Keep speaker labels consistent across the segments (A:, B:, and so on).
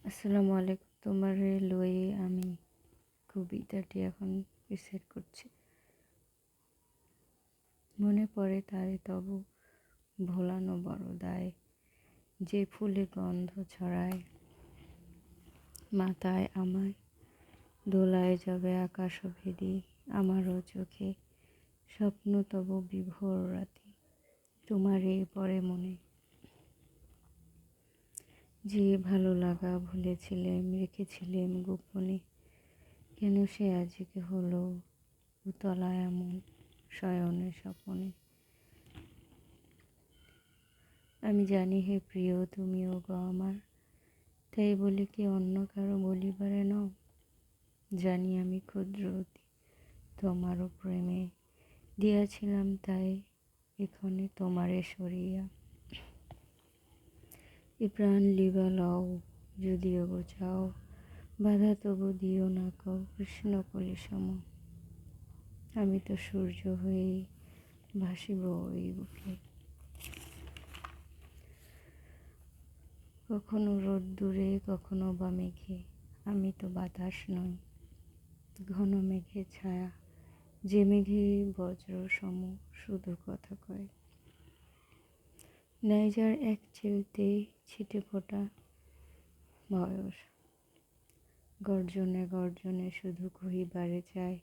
A: আসসালামু আলাইকুম। তোমারে লয়ে আমি কবিতাটি এখন রিসাইট করছি। মনে পড়ে তারে তবু ভোলানো বড় দায়, যে ফুলে গন্ধ ছড়ায় মাথায় আমায়, দোলায় যাবে আকাশ ভেদি, আমারও চোখে স্বপ্ন তবু বিভোর রাতি, তোমারে পড়ে মনে। যে ভালো লাগা ভুলেছিলেম রেখেছিলেম গোপনে, কেন সে আজকে হলো উতলা এমন শয়নে স্বপনে। আমি জানি হে প্রিয় তুমিও গো আমার, তাই বলে কি অন্য কারো বলিবারে নও। জানি আমি ক্ষুদ্র অতি তোমারও প্রেমে দিয়াছিলাম, তাই এখানে তোমারে সরিয়া এ প্রাণ লিবা লও, যদিও গো চাও বাধা তবু দিও না কও কৃষ্ণ কলি সম। আমি তো সূর্য হয়েই ভাসিব এই বুকে, কখনো রোদ্দুরে কখনো বা মেঘে। আমি তো বাতাস নই, ঘন মেঘের ছায়া, যে মেঘে বজ্র সম শুধু কথা কয়। নাইজার এক চিলতে ছিটে ফোটা বয়স, গর্জনে গর্জনে শুধু কহিবারে চায়,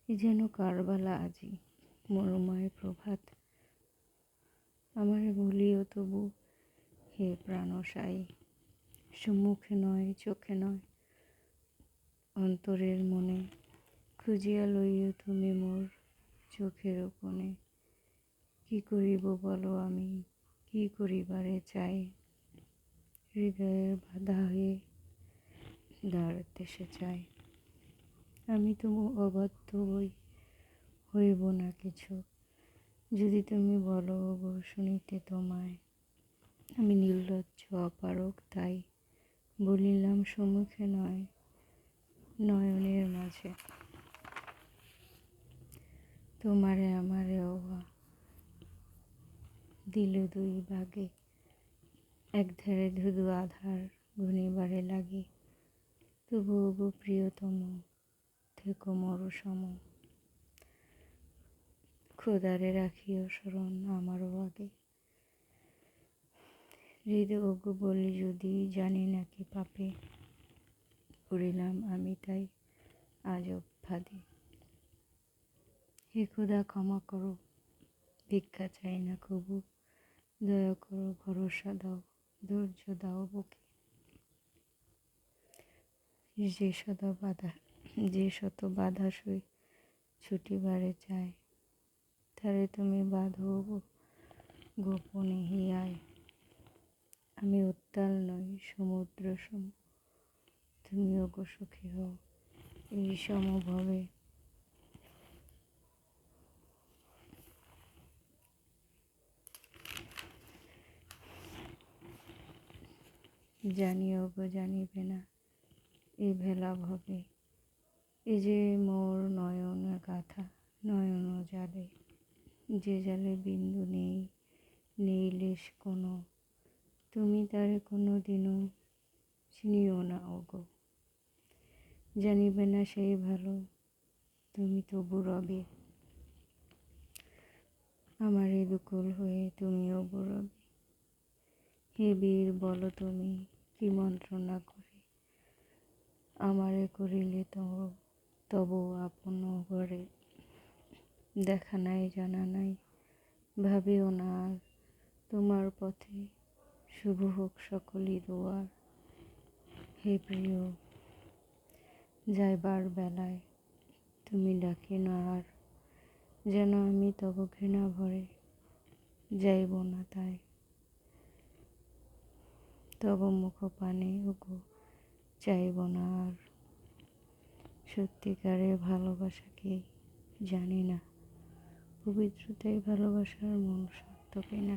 A: এ যেন কারবালা আজি মরুময় প্রভাত। আমারে বলিও তবু হে প্রাণসাই, সম্মুখে নয় চোখে নয় অন্তরের মনে, খুঁজিয়া লইও তুমি মোর চোখের কোণে। কি করিব বলো আমি, কি করিবারে চাই, হৃদয়ের বাধা হয়ে দাঁড়াতে সে চায়। আমি তবু অবাধ্য হইব না কিছু, যদি তুমি বলো গো শুনিতে তোমায়। আমি নির্লজ্জ অপারগ, তাই বলিলাম সম্মুখে নয় নয়নের মাঝে। তোমারে আমারে ওহা দিল দুই ভাগে, এক ধারে ধুধু আধার ঘনিবারে লাগে, তবুও গো প্রিয়তম থেকো মরু সম। খোদারে রাখিও স্মরণ আমারও আগে, হৃদয় গো বলি যদি জানি নাকি পাপে করিলাম আমি তাই আজব ফাঁদে। হে খোদা ক্ষমা করো, ভিক্ষা চাই না কবু, দয়া করো ভরসা দাও, ধৈর্য দাও বুকে। যে শত বাধা সই ছুটিবারে চায়, তারে তুমি বাঁধো গোপনে হিয়ায়। আমি উত্তাল নই সমুদ্র সম, তুমিও গো সুখী হও এই সমভাবে। জানিও গো জানিবে না এ ভেলা ভবে, এ যে মোর নয়ন গাথা নয়ন জালে, যে জালে বিন্দু নেই নেই লেশ কোনো, তুমি তারে কোনো দিনও চিনিও না ওগো। জানিবে না সেই ভালো, তুমি তবু রবে আমারই দুকুল হয়ে, তুমিও গো রবে। হে বীর বলো তুমি কি মন্ত্রণা করে, আমারে করিলে তবু আপন ঘরে। দেখা নাই জানা নাই ভাবিও না আর, তোমার পথে শুভ হোক সকলই দোয়ার। হে প্রিয় যাইবার বেলায় তুমি ডাকে না আর, যেন আমি তব ঘৃণা ভরে যাইব না তাই। তব মুখ পানে ওগো চাইব না আর, সত্যিকারের ভালোবাসা কি জানি না, পবিত্রতাই ভালোবাসার মূল শর্ত কিনা।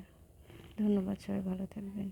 A: ধন্যবাদ, সবাই ভালো থাকবেন।